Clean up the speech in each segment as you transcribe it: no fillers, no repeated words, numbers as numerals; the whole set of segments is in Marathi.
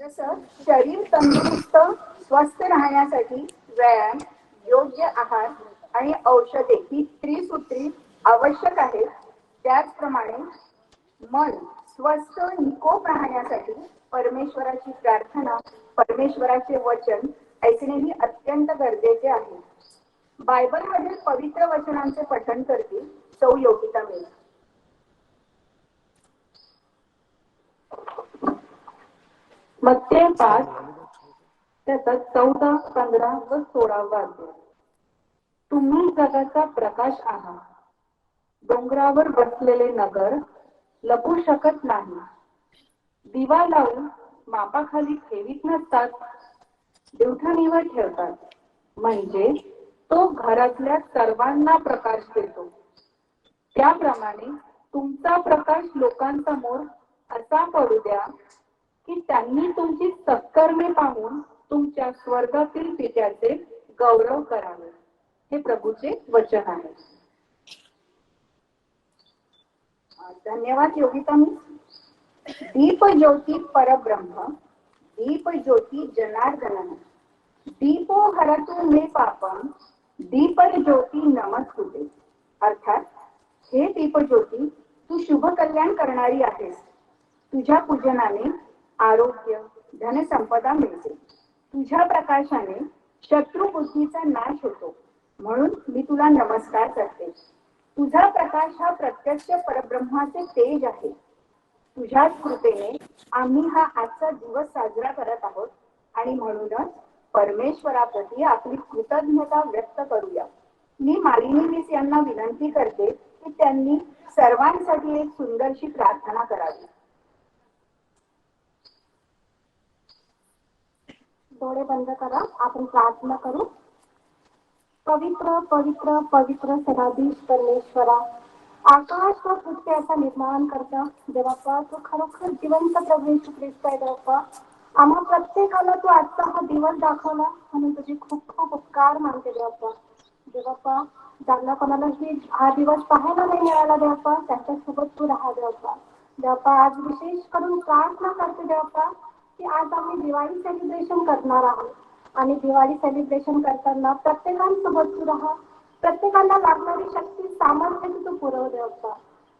जसं शरीर तंदुरुस्त स्वस्थ राहण्यासाठी व्यायाम, योग्य आहार आणि औषधे ही त्रिसूत्री आवश्यक आहेत, त्याचप्रमाणे मन स्वस्थ निकोप राहण्यासाठी परमेश्वराची प्रार्थना, परमेश्वराचे वचन ऐकणेही अत्यंत गरजेचे आहे. बायबलमधील पवित्र वचनांचे पठण करतील सौ योगिता मेघ. मत्ते 5 त्याचा 14, 15 व 16 अध्याय. तुम्ही जगाचा प्रकाश आहात. डोंगरावर बसलेले नगर लपू शकत नाही. दिवा लावून मापाखाली ठेवीत नसतात, दिवठाणीवर ठेवतात, म्हणजे तो घरातल्या सर्वांना प्रकाश देतो. त्याप्रमाणे तुमचा प्रकाश लोकांसमोर असा पडू द्या की त्यांनी तुमची सत्कर्मे पाहून तुमच्या स्वर्गातील पित्याचे गौरव करावे. हे प्रभूचे वचन आहे. धन्यवाद योगितांनी. दीप ज्योती परब्रह्म, दीप ज्योती जनार्दन, दीपो हरतु मे पापम, दीप ज्योती नमस्कुते. अर्थात, हे दीप ज्योती, तू शुभ कल्याण करणारी आहेस. तुझ्या पूजनाने आरोग्य, धनसंपदा मिळते. तुझ्या प्रकाशाने शत्रू बुद्धीचा नाश होतो, म्हणून मी तुला नमस्कार करते. तुझा प्रकाश हा प्रत्यक्ष परब्रह्माचे तेज आहे. तुझ्याच कृपेने आम्ही हा आजचा दिवस साजरा करत आहोत आणि म्हणूनच परमेश्वराप्रती आपली कृतज्ञता व्यक्त करूया. मी मालिनी मिस यांना विनंती करते की त्यांनी सर्वांसाठी एक सुंदरशी प्रार्थना करावी. डोळे बंद करा, आपण प्रार्थना करू. पवित्र पवित्र पवित्र सदाधीश परमेश्वरा, आकाश व पृथ्वी असा निर्माण करता देवाप्पा, तू खरोखर जिवंत प्रभू येशू ख्रिस्त आहे देवाप्पा. आम्हा प्रत्येकाला तू आजचा हा दिवस दाखवला म्हणून तुझी खूप खूप उपकार मानते देवाप्पा. देवाप्पा, ज्यांना कोणालाही हा दिवस पाहायला नाही मिळाला देवाप्पा, त्यांच्यासोबत तू राहा देवाप्पा. देवाप्पा, आज विशेष करून प्रार्थना करते देवाप्पा की आज आम्ही दिवाळी सेलिब्रेशन करणार आहोत आणि दिवाळी सेलिब्रेशन करताना प्रत्येकांसोबत तू राहा. प्रत्येकाला लागणारी शक्ती, सामर्थ्य तू पुरव देवाप्पा.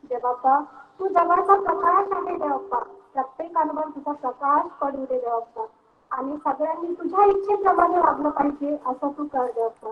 देवाप्पा, तू जगाचा प्रकाश आहे देवाप्पा. प्रत्येकांवर तुझा प्रकाश पडू दे देवाप्पा आणि सगळ्यांनी तुझ्या इच्छेप्रमाणे वागलं पाहिजे असं तू कर देवाप्पा.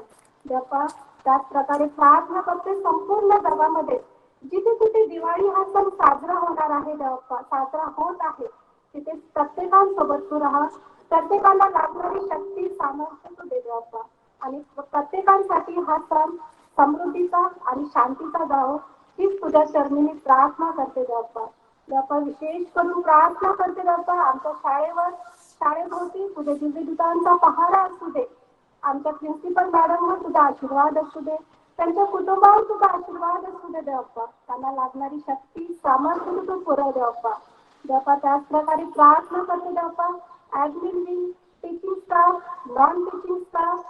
देवाप्पा, त्याच प्रकारे प्रार्थना करते संपूर्ण जगामध्ये जिथे कुठे दिवाळी हा सण साजरा होणार आहे देवाप्पा, साजरा होत आहे, तिथे प्रत्येकांसोबत तू राहा. प्रत्येकाला लागणारी शक्ती, सामर्थ्य तू दे देवाप्पा आणि प्रत्येकांसाठी हा सण समृद्धीचा आणि शांतीचा जावो हीच तुझ्या चरणी मी प्रार्थना करते देवाप्पा. देवाप्पा, विशेष करून प्रार्थना करते देवाप्पा आमच्या शाळेभोवती तुझ्या दिव्यदूतांचा पहारा असू दे. आमच्या प्रिन्सिपल मॅडमवर तुझा आशीर्वाद असू दे. त्यांच्या कुटुंबावर तुझा आशीर्वाद असू दे देवाप्पा. त्यांना लागणारी शक्ती, सामर्थ्य तू पुरव देवाप्पा. देवाप्पा, त्याच प्रकारे प्रार्थना करते देवाप्पा admin wing, teaching staff, non teaching staff,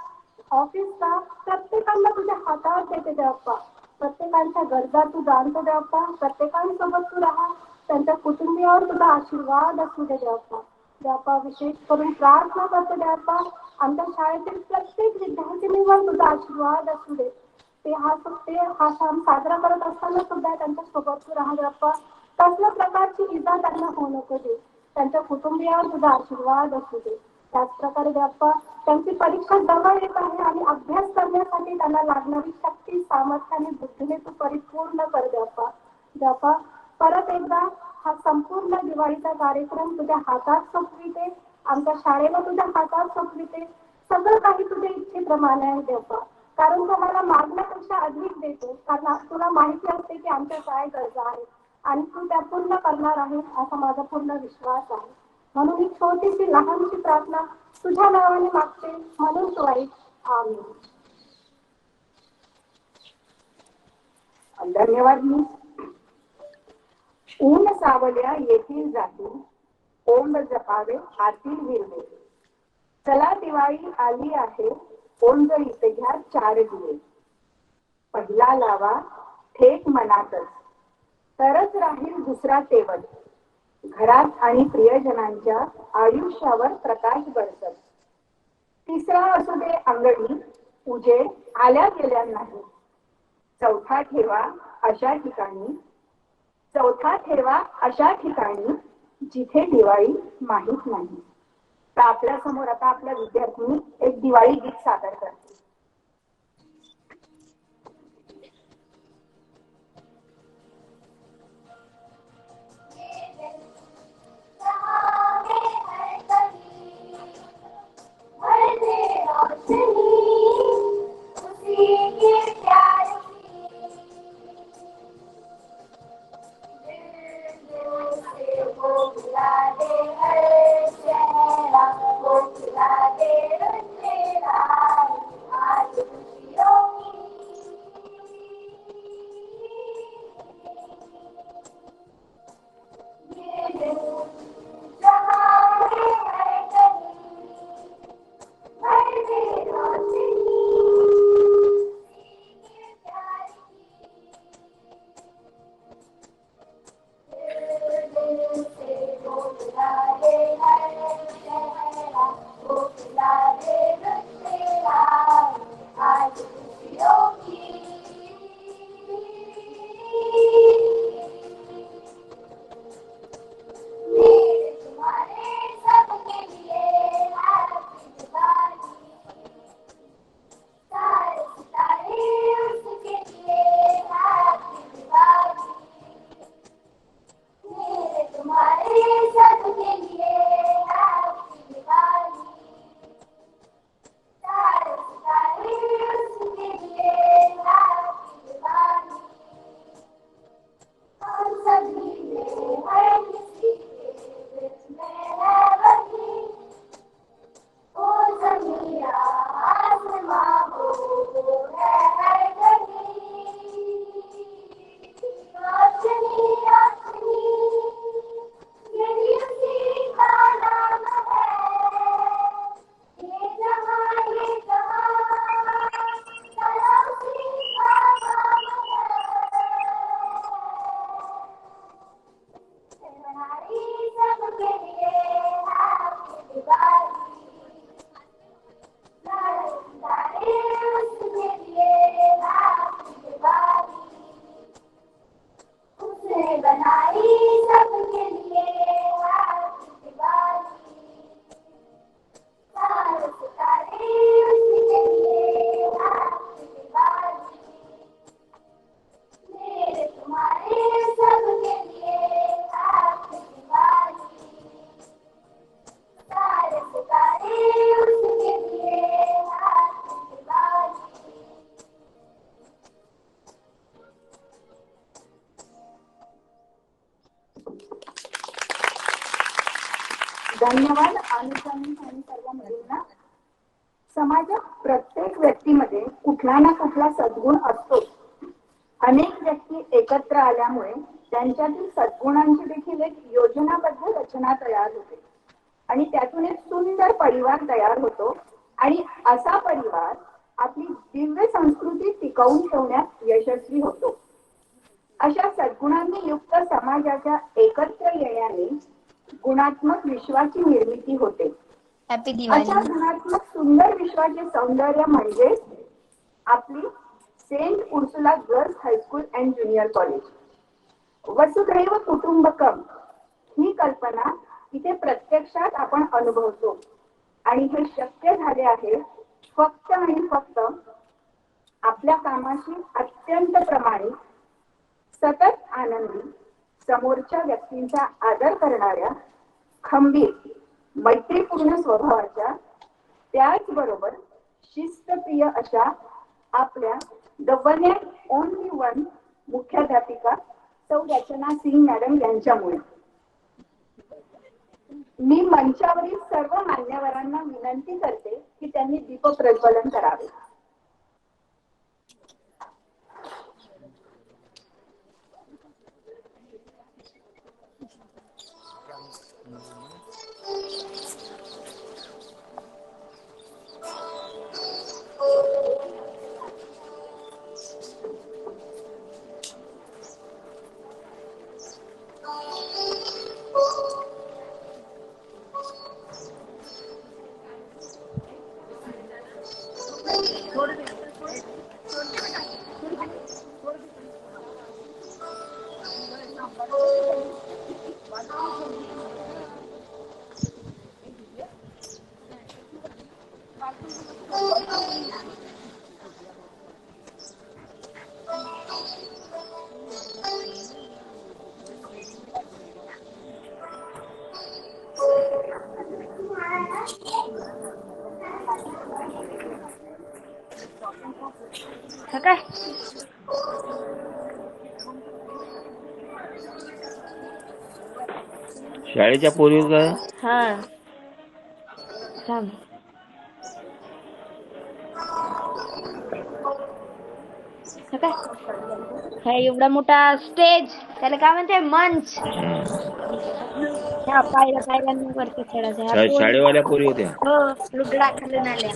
office staff, प्रत्येकांना तुझ्या हातात देते देवाप्पा. प्रत्येकांच्या गरजा तू जाणतो देवाप्पा. प्रत्येकांसोबत तू राहा. त्यांच्या कुटुंबियावर तुझा आशीर्वाद असू दे देवाप्पा. देवाप्पा, विशेष करून प्रार्थना करते देवाप्पा आमच्या शाळेतील प्रत्येक विद्यार्थिनीवर तुझा आशीर्वाद असू दे. ते हा सण साजरा करत असताना सुद्धा त्यांच्या सोबत तू राहा बाप्पा. कसल्या प्रकारची इजा त्यांना होऊ नको दे. त्यांच्या कुटुंबियावर तुझा आशीर्वाद असू दे. त्याचप्रकारे बाप्पा त्यांची परीक्षा जवळ येत आहे आणि अभ्यास करण्यासाठी त्यांना लागणारी शक्ती, सामर्थ्य आणि बुद्धीने तू परिपूर्ण कर बाप्पा. बाप्पा परत एकदा हा संपूर्ण दिवाळीचा कार्यक्रम तुझ्या हातात सोपविते. आमच्या शाळेला तुझ्या हातात सोपविते. सगळं काही तुझ्या इच्छेप्रमाणे आहे बाप्पा. कारण तू आम्हाला मागण्यापेक्षा अधिक देतो. कारण तुला माहिती असते की आमच्या काय गरजा आहेत आणि तू त्या पूर्ण करणार आहे असा माझा पूर्ण विश्वास आहे. म्हणून ही छोटीशी लहानशी प्रार्थना तुझ्या नावाने मागते म्हणून तू ऐक. आमीन. धन्यवाद. मी ऊन सावल्या येथील जाती, ओंब जपावे आतील हिरवे. चला दिवाळी आली आहे, ओंज इथे घ्या 4 दिवे. पहिला लावा थेट मनातच, तरच राहील दुसरा तेवत. घरात आणि प्रियजनांच्या आयुष्यावर प्रकाश बरसत. तिसरा असू दे अंगणी, उजेड आल्या गेल्या नाही. चौथा ठेवा अशा ठिकाणी जिथे दिवाळी माहीत नाही. तर आपल्या समोर आता आपल्या विद्यार्थ्यांनी एक दिवाळी गीत सादर करतील. धन्यवाद. अनुषंगी आणि सर्व मुलींना. समाजात प्रत्येक व्यक्तीमध्ये कुठला ना कुठला सद्गुण असतो. अनेक व्यक्ती एकत्र आल्यामुळे त्यांच्यातील सद्गुणांची देखील एक योजनाबद्ध रचना तयार होते आणि त्यातून एक सुंदर परिवार तयार होतो आणि असा परिवार आपली दिव्य संस्कृती टिकवून ठेवण्यात यशस्वी होतो. अशा सद्गुणांनी युक्त समाजाच्या एकत्र येण्याने गुणात्मक विश्वाची निर्मिती होते. अशा गुणात्मक सुंदर विश्वाचे सौंदर्य म्हणजे आपली saint Ursula girls high school and junior college. वसुधैव कुटुंबकम ही कल्पना इथे प्रत्यक्षात आपण अनुभवतो आणि हे शक्य झाले आहे फक्त आणि फक्त आपल्या कामाशी अत्यंत प्रामाणिक, सतत आनंदी, समोरच्या व्यक्तींचा आदर करणाऱ्या, खंबीर, मैत्रीपूर्ण स्वभावाच्या, त्याचबरोबर शिस्तप्रिय अशा आपल्या the one and only one मुख्याध्यापिका सौ रचना सिंग मॅडम यांच्यामुळे. मी मंचावरील सर्व मान्यवरांना विनंती करते की त्यांनी दीप प्रज्वलन करावे. काय शाळेच्या पोरीचा हा थांब. काय एवढा मोठा स्टेज, त्याला काय म्हणते, मंच. ह्या पायऱ्या वरती चढायचं. शाळेवाल्या पोरी होत्या. हो, लुगडा खालून आल्या.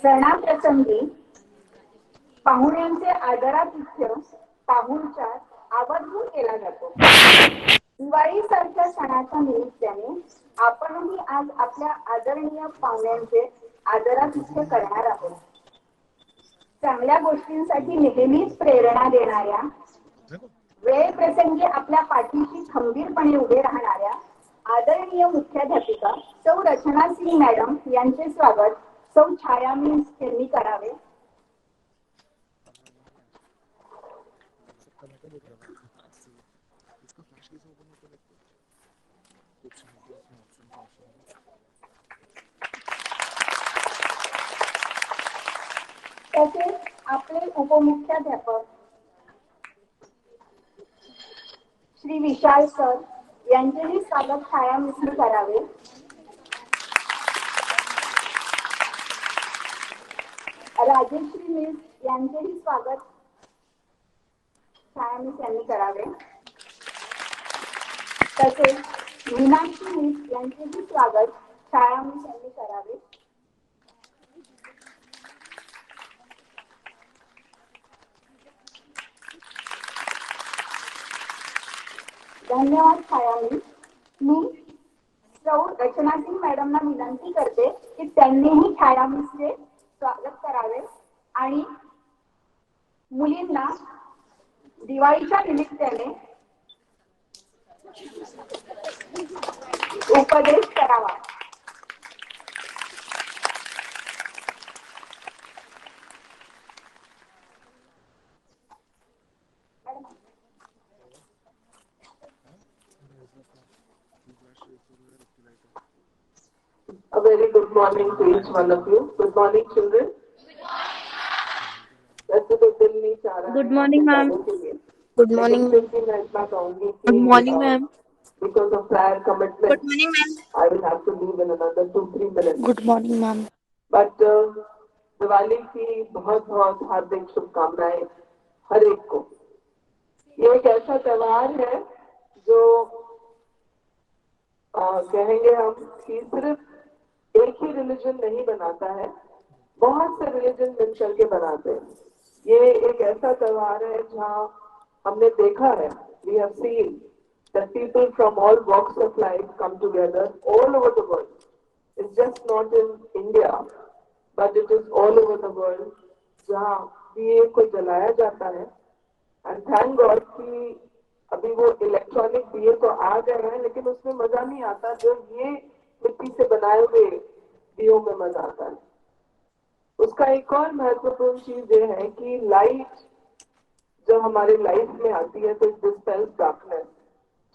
सणाप्रसंगी पाहुण्यांचे आदरातिथ्य पाहुणचार आवर्जून केला जातो. दिवाळी सारख्या सणाच्या निमित्ताने आपणही आज आपल्या आदरणीय पाहुण्यांचे आदरातिथ्य करणार आहोत. चांगल्या गोष्टींसाठी नेहमीच प्रेरणा देणाऱ्या, वेळ प्रसंगी आपल्या पाठीशी खंबीरपणे उभे राहणाऱ्या आदरणीय मुख्याध्यापिका सौ रचना सिंग मॅडम यांचे स्वागत सौ छाया मिस यांनी करावे. तसेच आपले उपमुख्याध्यापक श्री विशाल सर यांचेही स्वागत छाया मिसनी करावे. राजेश्री मिस यांचेही स्वागत छाया मिस यांनी करावे. तसेच मीनाक्षी मिस यांचेही स्वागत छाया मिस यांनी करावे. धन्यवाद छाया मिस. मी सौ रचना सिंग मॅडमना विनंती करते की त्यांनीही छाया मिसचे स्वागत करावे आणि मुलींना दिवाळीच्या निमित्ताने उपदेश करावा. A very good morning to each one of you. Good morning, children. Good morning, ma'am. Good लेकिन मॉर्निंग फिर मैम। भी मैं इतना कहूंगी गुड मॉर्निंग कि ma'am. because of prior good commitment, morning ma'am. I will have to leave in another 2-3 minutes. Good morning ma'am. But Diwali की बहुत बहुत हार्दिक शुभकामनाएं हर एक को। ये एक ऐसा त्योहार है जो कहेंगे हम कि सिर्फ एक ही रिलीजन नहीं बनाता है, बहुत से रिलीजन मिलकर के बनाते हैं। ये एक ऐसा त्योहार है जहाँ हमने देखा है, we have seen that people from all walks of life come together all over the world. It's just not in India, but it is all over the world, जहाँ दिए को जलाया जाता है। एंड थैंक गॉड कि अभी वो इलेक्ट्रॉनिक दिए तो आ गए हैं, लेकिन उसमें मजा नहीं आता जो ये मिट्टी से बनाए हुए दियों में मजा आता है। उसका एक और महत्वपूर्ण चीज ये है कि लाइट जब हमारे लाइफ में आती है तो इट डिस्पेल्स डार्कनेस।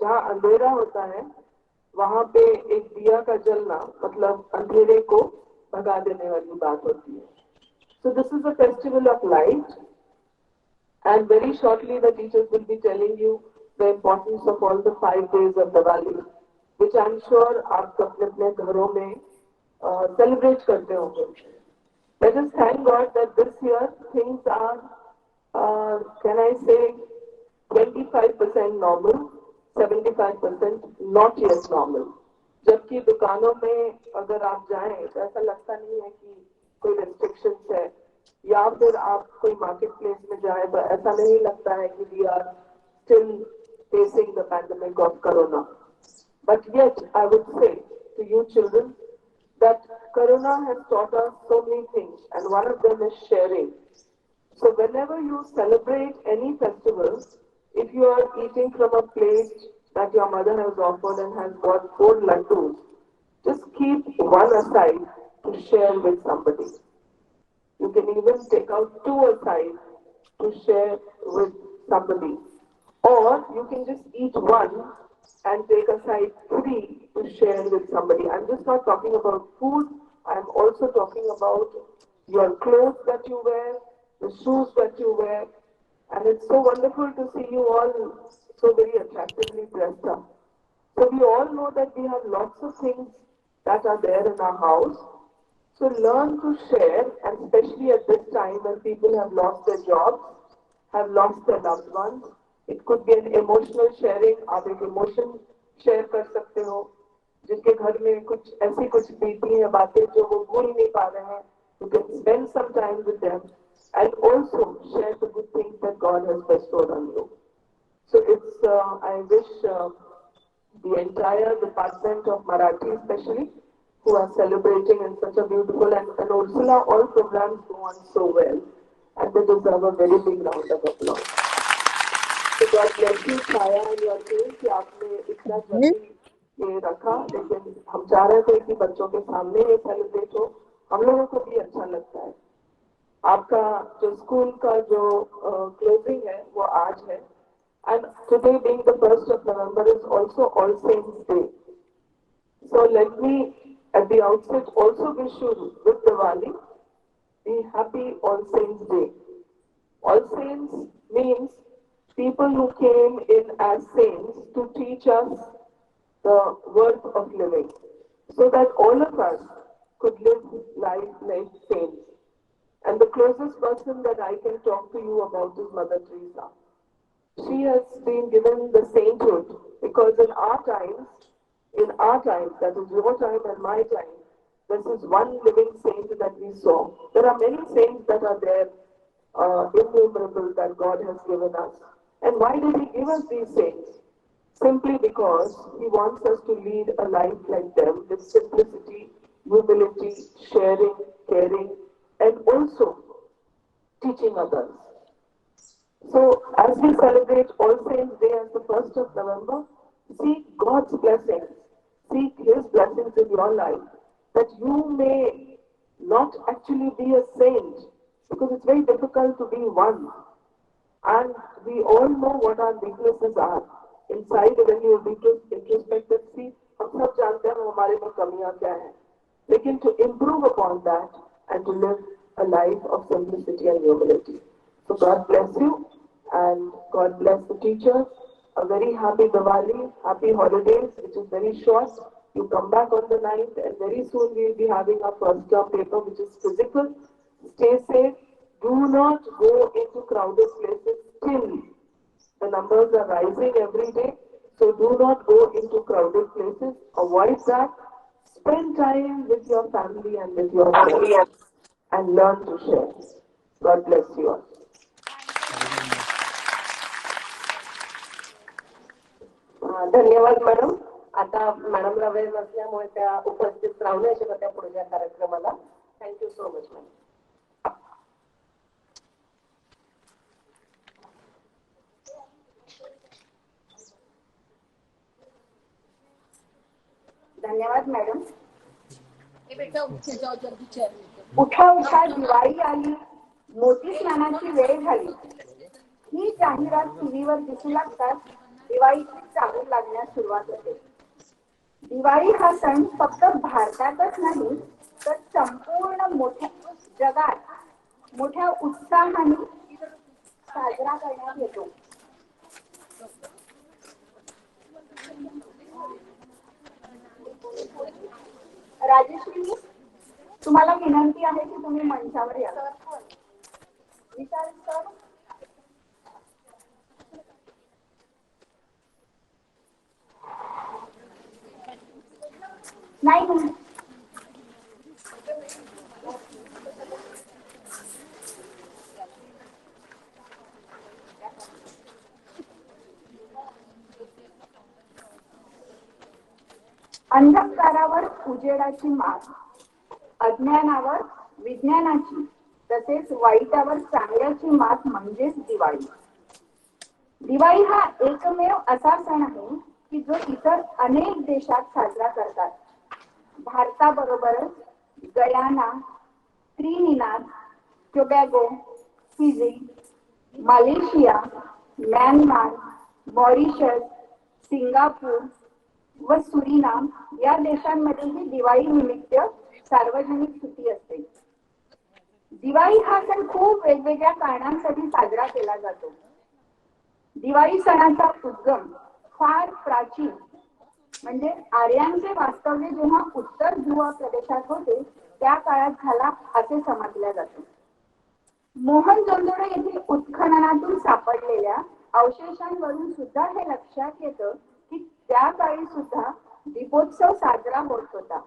जहाँ अंधेरा होता है वहां पे एक दिया का जलना मतलब अंधेरे को भगा देने वाली बात होती है। So this is a festival of light, and very shortly the teachers will be telling you the importance of all the 5 days of Diwali, which I'm sure आप अपने अपने घरों में celebrate करते होंगे। Let us thank God that this year things are, can I say, 25% normal, 75% not yet normal. जबकि दुकानों में अगर आप जाएं तो ऐसा लगता नहीं है कि कोई restrictions है, या फिर आप कोई मार्केट प्लेस में जाए तो ऐसा नहीं लगता है कि we are still facing the pandemic of corona. But yet I would say to you children that corona has taught us so many things, and one of them is sharing. So whenever you celebrate any festival, if you are eating from a plate that your mother has offered and has got 4 laddus, just keep one aside to share with somebody. You can even take out 2 aside to share with somebody. Or you can just eat 1 and take aside 3 to share with somebody. I'm just not talking about food, I'm also talking about your clothes that you wear, the shoes that you wear. And it's so wonderful to see you all so very attractively dressed up. So we all know that we have lots of things that are there in our house. So learn to share, and especially at this time when people have lost their jobs, have lost their loved ones. It could be an emotional sharing. आप एक emotion share कर सकते हो, जिनके घर में कुछ ऐसी कुछ बीती हैं बातें जो वो भूल नहीं पा रहे हैं. You can spend some time with them and also share the good things that God has bestowed on you. So it's I wish the entire department of Marathi especially, who are celebrating in such a beautiful, and Ursula, all programs go on so well, and they deserve a very big round of applause. So God bless you, Chaya, and your team कि आपने इतना जल्दी ये रखा, लेकिन हम चाह रहे थे कि बच्चों के सामने ये सेलिब्रेट हो, हम लोगों को भी अच्छा लगता है। आपका जो स्कूल का जो क्लोजिंग है वो आज है, and today being the 1st of November is also All Saints Day. So let me at the outset also wish you with Diwali the happy All Saints Day. All Saints means people who came in as saints to teach us the worth of living, so that all of us could live life like saints. And the closest person that I can talk to you about is Mother Teresa. She has been given the sainthood because in our times, that is your time and my time, this is one living saint that we saw. There are many saints that are there, innumerable, that God has given us. And why did He give us these saints? Simply because He wants us to lead a life like them, with simplicity, humility, sharing, caring, and also teaching others. So as we celebrate All Saints Day as the 1st of November, seek God's blessings, seek His blessings in your life, that you may not actually be a saint, because it's very difficult to be one. And we all know what our weaknesses are. Inside, when you introspective see, हम सब जानते हैं हमारे में कमियां क्या हैं. Lekin to improve upon that and to live a life of simplicity and humility. So God bless you, and God bless the teachers. A very happy Diwali, happy holidays, which is very short. You come back on the 9th, and very soon we will be having our first term paper, which is physical. Stay safe. Do not go into crowded places still. The numbers are rising every day, so do not go into crowded places. Avoid that. Spend time with your family and with your friends and learn to share. God bless you all. धन्यवाद मॅडम. आता मॅडमला वेळ नसल्यामुळे त्या उपस्थित राहू नाही शकत त्या पुढच्या कार्यक्रमाला. Thank you so much madam. धन्यवाद मॅडम. उठा उठा दिवाळी आली, मोती स्नानाची वेळ झाली. ही जाहिरात टीव्हीवर दिसू लागतात दिवाळीची चाहूल लागण्यास सुरुवात होते. दिवाळी हा सण फक्त भारतातच नाही तर संपूर्ण मोठ्या जगात मोठ्या उत्साहाने साजरा करण्यात येतो. राजेश्री, तुम्हाला विनंती आहे की तुम्ही मंचावर या. विचार सर. नाही अंधकारावर उजेडाची मात, अज्ञानावर विज्ञानाची, तसेच वाईटावर चांगल्याची मात म्हणजेच दिवाळी. दिवाळी हा एकमेव असा सण आहे की जो इतर अनेक देशात साजरा करतात. भारताबरोबरच Guyana, Trinidad, Tobago, Fiji, Malaysia, Myanmar, Mauritius, Singapore व सुरिनाम या देशांमध्येही दिवाळी निमित्त सार्वजनिक सुट्टी असते. दिवाळी हा सण खूप वेगवेगळ्या कारणांसाठी साजरा केला जातो. दिवाळी सणाचा उद्गम फार प्राचीन म्हणजे आर्यांचे वास्तव्य जेव्हा उत्तर ध्रुव प्रदेशात होते त्या काळात झाला असे समजले जाते. मोहनजोदडो येथील उत्खननातून सापडलेल्या अवशेषांवरून सुद्धा हे लक्षात येतं की त्या काळी सुद्धा दीपोत्सव साजरा होत होता.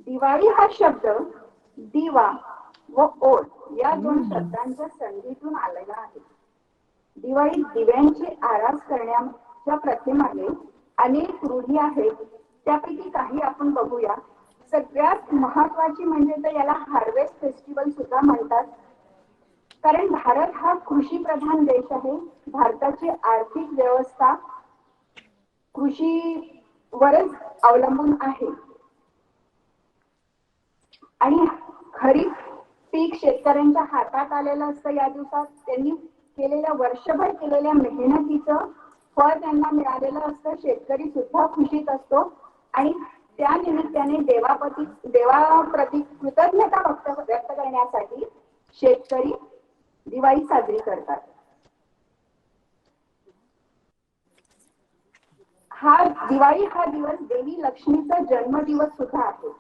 दिवाळी हा शब्द दिवा व ओळ या दोन शब्दांच्या संधीतून आलेला आहे. दिवाळीत दिव्यांची आरास करण्याच्या प्रथेमागे अनेक रूढी आहेत. त्यापैकी काही आपण बघूया. सगळ्यात महत्वाची म्हणजे तर याला हार्वेस्ट फेस्टिवल सुद्धा म्हणतात. कारण भारत हा कृषी प्रधान देश आहे. भारताची आर्थिक व्यवस्था कृषीवरच अवलंबून आहे आणि खरीप पीक शेतकऱ्यांच्या हातात आलेलं असतं. या दिवसात त्यांनी केलेल्या वर्षभर केलेल्या मेहनतीचं फळ त्यांना मिळालेलं असतं. शेतकरी सुद्धा खुशीत असतो आणि त्या निमित्ताने देवाप्रती कृतज्ञता व्यक्त करण्यासाठी शेतकरी दिवाळी साजरी करतात. दिवाळी हा दिवस देवी लक्ष्मीचा जन्मदिवस सुद्धा आहे.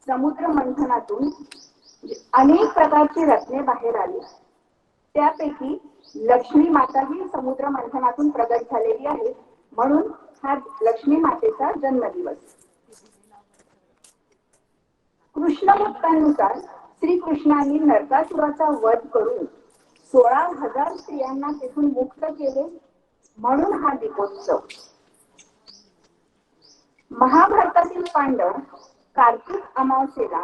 समुद्र मंथनातून अनेक प्रकारची रत्ने बाहेर आली. त्यापैकी लक्ष्मी माता ही समुद्र मंथनातून प्रगट झालेली आहे. म्हणून हा लक्ष्मी मातेचा जन्मदिवस. कृष्ण भक्तांनुसार श्रीकृष्णांनी नरकासुराचा वध करून 16,000 स्त्रियांना तेथून मुक्त केले म्हणून हा दीपोत्सव. महाभारतातील पांडव कार्तिक अमावस्येला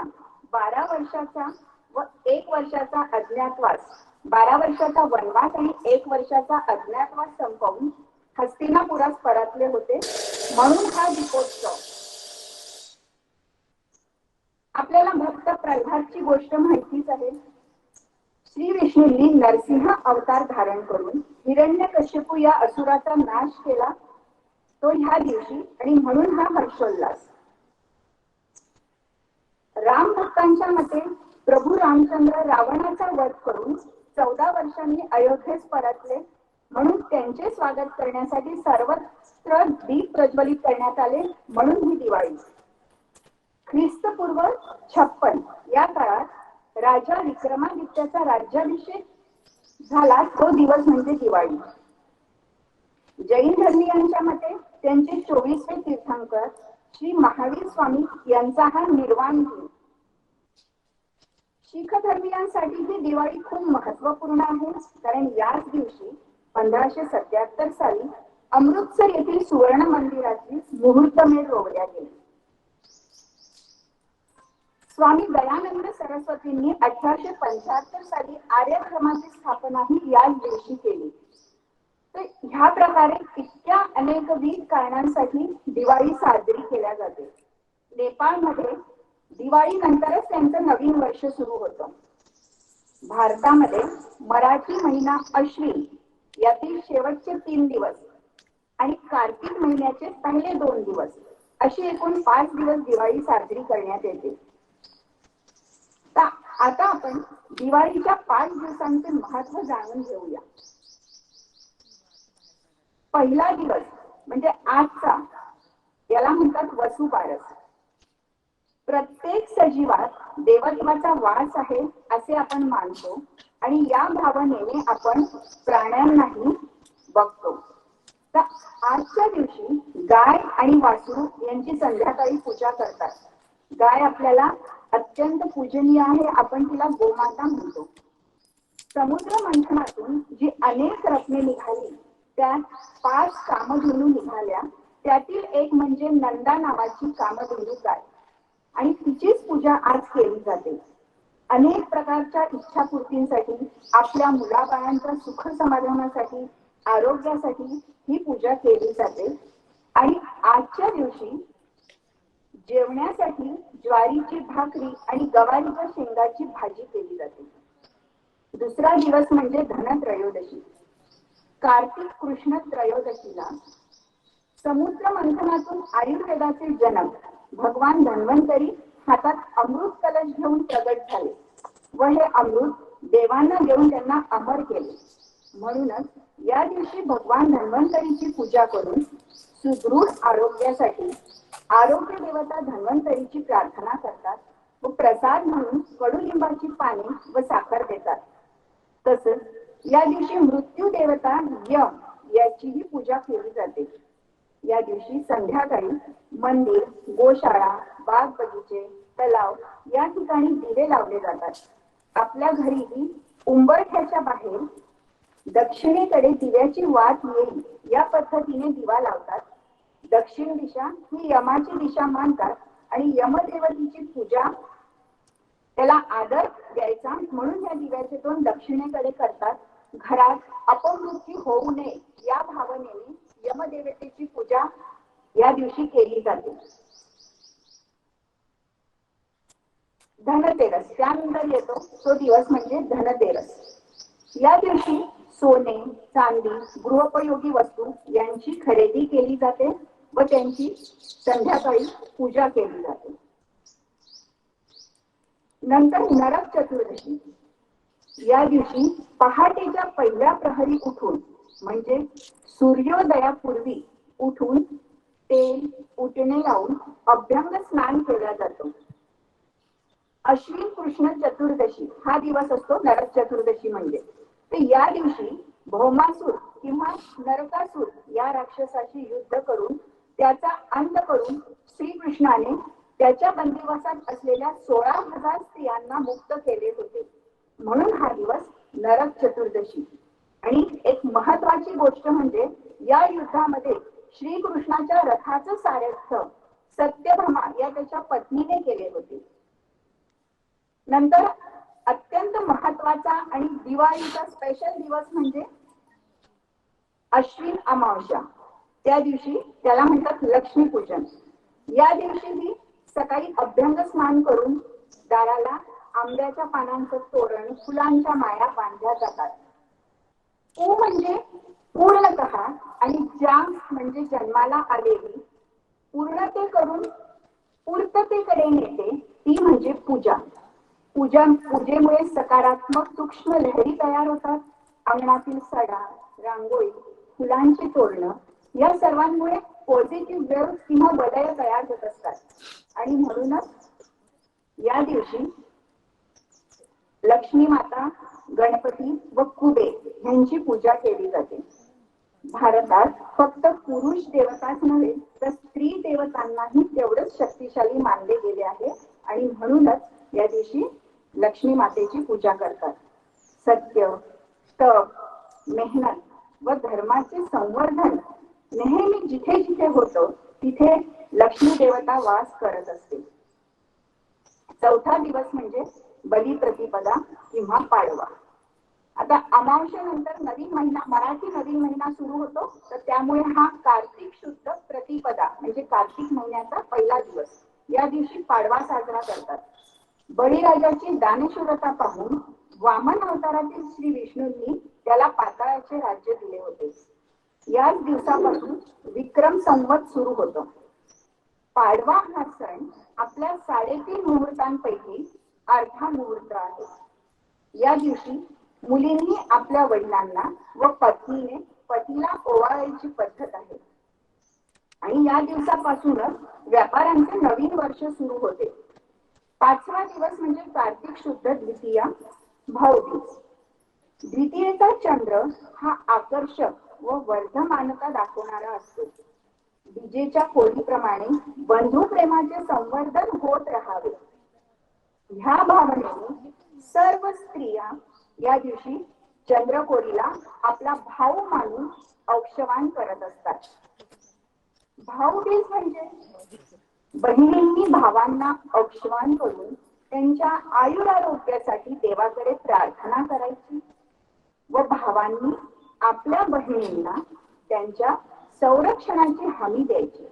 12 वर्षाचा व 1 वर्षाचा अज्ञातवास 12 वर्षाचा वनवास आणि 1 वर्षाचा अज्ञातवास संपवून हस्तिनापुरास परतले होते म्हणून हा दीपोत्सव. आपल्याला भक्त प्रल्हादची गोष्ट माहितीच आहे. श्री विष्णूंनी नरसिंह अवतार धारण करून हिरण्यकश्यपू या असुराचा नाश केला तो ह्या दिवशी आणि म्हणून हा हर्षोल्लास. राम भक्तांच्या मते प्रभू रामचंद्र रावणाचा वध करून 14 वर्षांनी अयोध्येस परतले, म्हणून त्यांचे स्वागत करण्यासाठी सर्वत्र दीप प्रज्वलित करण्यात आले, म्हणून ही दिवाळी. ख्रिस्तपूर्व 56 या काळात राजा विक्रमादित्याचा राज्याभिषेक झाला, तो दिवस म्हणजे दिवाळी. जैन धर्मीयांच्या मते त्यांचे 24वे तीर्थंकर श्री महावीर स्वामी यांचा हा निर्वाण दिन. शीख धर्मीयांसाठी ही दिवाळी खूप महत्वपूर्ण आहे, कारण याच दिवशी 1577 साली अमृतसर येथील सुवर्ण मंदिराची मुहूर्तमेढ रोवल्या गेली. स्वामी दयानंद सरस्वतींनी 1875 साली आर्यधर्माची स्थापना ही याच दिवशी केली. तर ह्या प्रकारे इतक्या अनेकविध कारणांसाठी दिवाळी साजरी केल्या जाते. नेपाळमध्ये दिवाळी नंतरच त्यांचं नवीन वर्ष सुरू होतं. भारतामध्ये मराठी महिना अश्विन यातील शेवटचे 3 दिवस आणि कार्तिक महिन्याचे पहिले 2 दिवस अशी एकूण 5 दिवस दिवाळी साजरी करण्यात येते. आता आपण दिवाळीच्या 5 दिवसांचे महत्व जाणून घेऊया. पहिला दिवस म्हणजे आजचा, याला म्हणतात वसुबारस. प्रत्येक सजीवात देवत्वाचा वास आहे असे आपण मानतो आणि या भावनेने आपण प्राण्यांनाही बघतो. तर आजच्या दिवशी गाय आणि वासरू यांची संध्याकाळी पूजा करतात. गाय आपल्याला अत्यंत पूजनीय आहे, आपण तिला गोमाता म्हणतो. समुद्र मंथनातून जी अनेक रत्ने निघाली त्यात 5 कामधेनू निघाल्या. त्यातील एक म्हणजे नंदा नावाची कामधेनू गाय आणि तिचीच पूजा आज केली जाते. अनेक प्रकारच्या इच्छापूर्तींसाठी, आपल्या मुलाबाळांच्या सुख समाधानासाठी, आरोग्यासाठी ही पूजा केली जाते. आणि आजच्या दिवशी जेवण्यासाठी ज्वारीची भाकरी आणि गवारीच्या शेंगाची भाजी केली जाते. दुसरा दिवस म्हणजे धनत्रयोदशी. कार्तिक कृष्ण त्रयोदशीला समुद्र मंथनातून आयुर्वेदाचे जनक भगवान धन्वंतरी हातात अमृत कलश घेऊन प्रगट झाले व हे अमृत देवांना देऊन त्यांना अमर केले. म्हणूनच या दिवशी भगवान धन्वंतरीची पूजा करून सुदृढ आरोग्यासाठी आरोग्य देवता धन्वंतरीची प्रार्थना करतात व प्रसाद म्हणून कडुलिंबाची पाने व साखर देतात. तसंच या दिवशी मृत्यू देवता यम याचीही पूजा केली जाते. या दिवशी संध्याकाळी मंदिर, गोशाळा, बाग बगीचे, तलाव या ठिकाणी दिवे लावले जातात. आपल्या घरीही उंबरठ्याच्या बाहेर दक्षिणेकडे दिव्याची वात येईल या पद्धतीने दिवा लावतात. दक्षिण दिशा ही यमाची दिशा मानतात आणि यमदेवतेची पूजा, त्याला आदर द्यायचा म्हणून या दिव्याचे तोंड दक्षिणेकडे करतात. घरात अपमृत्यू होऊ नये या भावनेने यमदेवतेची पूजा या दिवशी केली जाते. धनतेरस त्यानंतर येतो तो दिवस म्हणजे धनतेरस. या दिवशी सोने, चांदी, गृहोपयोगी वस्तू यांची खरेदी केली जाते व त्यांची संध्याकाळी पूजा केली जाते. नंतर नरक चतुर्दशी. या दिवशी पहाटेच्या पहिल्या प्रहरी उठून म्हणजे सूर्योदयापूर्वी उठून तेल उटणे लावून अभ्यंग स्नान केला जातो. अश्विन कृष्ण चतुर्दशी हा दिवस असतो नरक चतुर्दशी म्हणजे. तर या दिवशी भौमासूर किंवा नरकासूर या राक्षसाशी युद्ध करून त्याचा अंत करून श्रीकृष्णाने त्याच्या बंदिवासात असलेल्या 16,000 स्त्रियांना मुक्त केले होते. म्हणून हा दिवस नरक चतुर्दशी. आणि एक महत्वाची गोष्ट म्हणजे या युद्धामध्ये श्रीकृष्णाच्या रथाचं सारथ्य सत्यभामा या त्याच्या पत्नीने केले होते. नंतर अत्यंत महत्वाचा आणि दिवाळीचा स्पेशल दिवस म्हणजे अश्विन अमावस्या. त्या दिवशी त्याला म्हणतात लक्ष्मीपूजन. या दिवशी सकाळी अभ्यंग स्नान करून दाराला आंब्याच्या पानांचं तोरण, फुलांच्या माळा बांधल्या जातात. पू म्हणजे पूर्णतः आणि ज्या म्हणजे जन्माला आलेली, पूर्णते करून पूर्ततेकडे नेते ती म्हणजे पूजा. पूजेमुळे सकारात्मक सूक्ष्म लहरी तयार होतात. अंगणातील सडा, रांगोळी, फुलांची तोरणं या सर्वांमुळे पॉझिटिव्ह वेव्ह किंवा वलय तयार होत असतात. आणि म्हणूनच या दिवशी लक्ष्मी माता, गणपती व कुबेर यांची पूजा केली जाते. भारतात फक्त पुरुष देवताच नव्हे तर स्त्री देवतांनाही तेवढंच शक्तिशाली मानले गेले आहे. आणि म्हणूनच या दिवशी लक्ष्मी मातेची पूजा करतात. सत्य, तप, मेहनत व धर्माचे संवर्धन नेहमी जिथे जिथे होतं तिथे लक्ष्मी देवता वास करत असते. चौथा दिवस म्हणजे बलिप्रतिपदा किंवा पाडवा. आता अमावस्येनंतर नवीन महिना, मराठी नवीन महिना सुरू होतो, तर त्यामुळे हा कार्तिक शुद्ध प्रतिपदा म्हणजे कार्तिक महिन्याचा पहिला दिवस. या दिवशी पाडवा साजरा करतात. बळीराजाची दानशूरता पाहून वामन अवतारातील श्री विष्णूंनी त्याला पाताळाचे राज्य दिले होते. याच दिवसापासून विक्रम संवत सुरू होतो. पाडवा हा सण आपल्या 3.5 मुहूर्तांपैकी अर्धा मुहूर्त आहे. या दिवशी मुलींनी आपल्या वडिलांना व पत्नीने पतीला ओवाळायची पद्धत आहे. आणि या दिवसापासूनच व्यापाऱ्यांचे नवीन वर्ष सुरू होते. 5वा दिवस म्हणजे कार्तिक शुद्ध द्वितीया, भाऊबीज. द्वितीयेचा चंद्र हा आकर्षक व वर्धमानता दाखवणारा असतो. विजेच्या कोडीप्रमाणे बंधू प्रेमाचे संवर्धन होत राहावे ह्या भावनेने सर्व स्त्रिया या दिवशी चंद्रकोरीला आपला भाऊ मानून औक्षवान करत असतात. भाऊबीज म्हणजे बहिणींनी भावांना औक्षवान करून त्यांच्या आयुरारोग्यासाठी देवाकडे प्रार्थना करायची व भावांनी आपल्या बहिणींना त्यांच्या संरक्षणाची हमी द्यायची.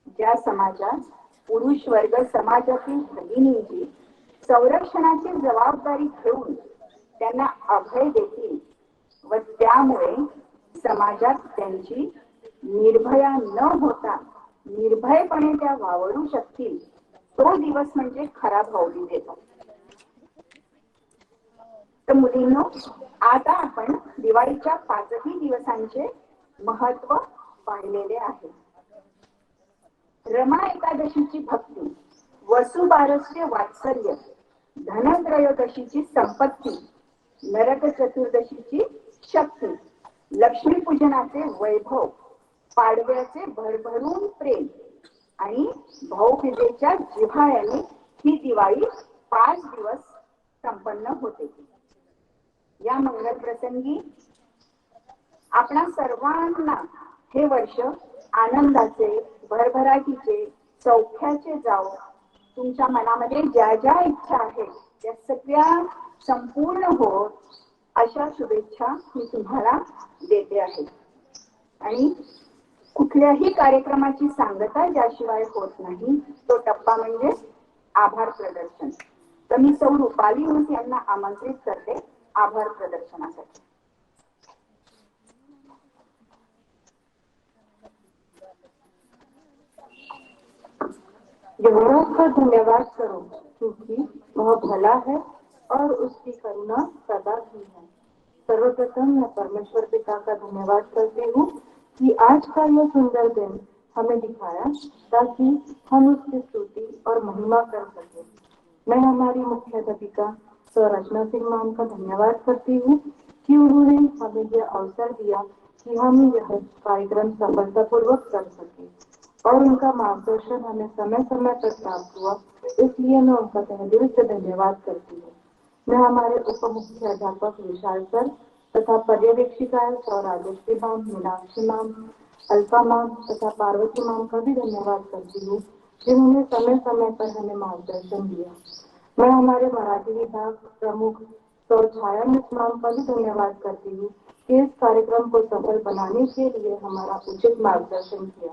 ज्या समाजात पुरुष वर्ग समाजातील भगिनींची संरक्षणाची जबाबदारी घेऊन त्यांना अभय देतील व त्यामुळे समाजात त्यांची निर्भया न होता निर्भयपणे त्या वावरू शकतील, तो दिवस म्हणजे खरा भाऊबीज येतो. तर मुलींनो, आता आपण दिवाळीच्या 5ही दिवसांचे महत्व पाहिलेले आहे. रमा एकादशीची भक्ती, वसुबारसचे वात्सल्य, धनत्रयोदशीची संपत्ती, नरक चतुर्दशीची शक्ती, लक्ष्मीपूजनाचे वैभव, पाडव्याचे भरभरून प्रेम आणि भाऊबीजेच्या जिव्हाळ्याने ही दिवाळी 5 दिवस संपन्न होते. या मंगल प्रसंगी आपणा सर्वांना हे वर्ष आनंदाचे, भरभराटीचे, सौख्याचे जावो. तुमच्या मनामध्ये ज्या ज्या इच्छा आहेत त्या सगळ्या संपूर्ण होत अशा शुभेच्छा मी तुम्हाला देते आहे. आणि कुठल्याही कार्यक्रमाची सांगता ज्याशिवाय होत नाही तो टप्पा म्हणजे आभार प्रदर्शन. तर मी सौ रुपाली मुस यांना आमंत्रित करते आभार प्रदर्शनासाठी. यमराज का धन्यवाद करो क्योंकि वह भला है और उसकी करुणा सदा की है। सर्वप्रथम मैं परमेश्वर पिता का धन्यवाद करती हूँ कि आज का यह सुंदर दिन हमें दिखाया ताकि हम उसकी स्तुति और महिमा कर सके। मैं हमारी मुख्याध्यापिका सर रचना सिंह मैम का धन्यवाद करती हूँ कि उन्होंने हमें यह अवसर दिया कि हम यह कार्यक्रम सफलतापूर्वक कर सके और उनका मार्गदर्शन हमें समय समय पर प्राप्त हुआ, इसलिए मैं उनका तहे दिल से धन्यवाद करती हूँ। मैं हमारे उप मुख्य अध्यापक विशाल सर तथा पर्यवेक्षिकाएं सौ Rajeshree ma'am, Meenakshi ma'am, Alpha ma'am तथा पार्वती मैम का भी धन्यवाद करती हूँ जिन्होंने समय समय पर हमें मार्गदर्शन दिया। मैं हमारे मराठी विभाग प्रमुख सौ छाया मिस मैम का भी धन्यवाद करती हूँ कि इस कार्यक्रम को सफल बनाने के लिए हमारा उचित मार्गदर्शन किया।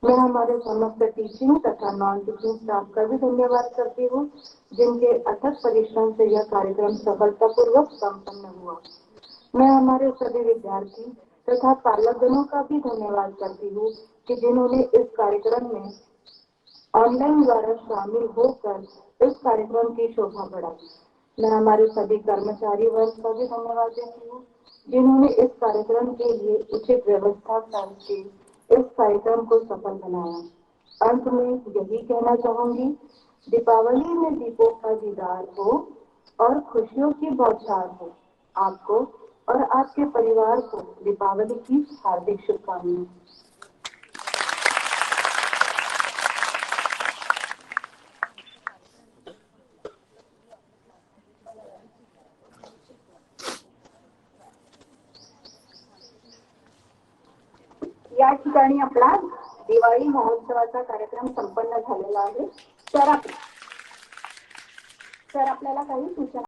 मैं हमारे समस्त टीचिंग तथा नॉन टीचिंग स्टाफ का भी धन्यवाद करती हूँ जिनके अथक परिश्रम से यह कार्यक्रम सफलतापूर्वक संपन्न हुआ। मैं हमारे सभी विद्यार्थी तथा पालकगणों का भी धन्यवाद करती हूँ कि जिन्होंने इस कार्यक्रम में ऑनलाइन द्वारा शामिल होकर इस कार्यक्रम की शोभा बढ़ाई। मैं हमारे सभी कर्मचारी वर्ग का भी धन्यवाद देती हूँ जिन्होंने इस कार्यक्रम के लिए उचित व्यवस्था करके इस कार्यक्रम को सफल बनाया। अंत में यही कहना चाहूंगी, दीपावली में दीपों का दीदार हो और खुशियों की बौछार हो। आपको और आपके परिवार को दीपावली की हार्दिक शुभकामनाएं। या ठिकाणी आपला दिवाळी महोत्सवाचा कार्यक्रम संपन्न झालेला आहे. तर आपल्याला काही सूचना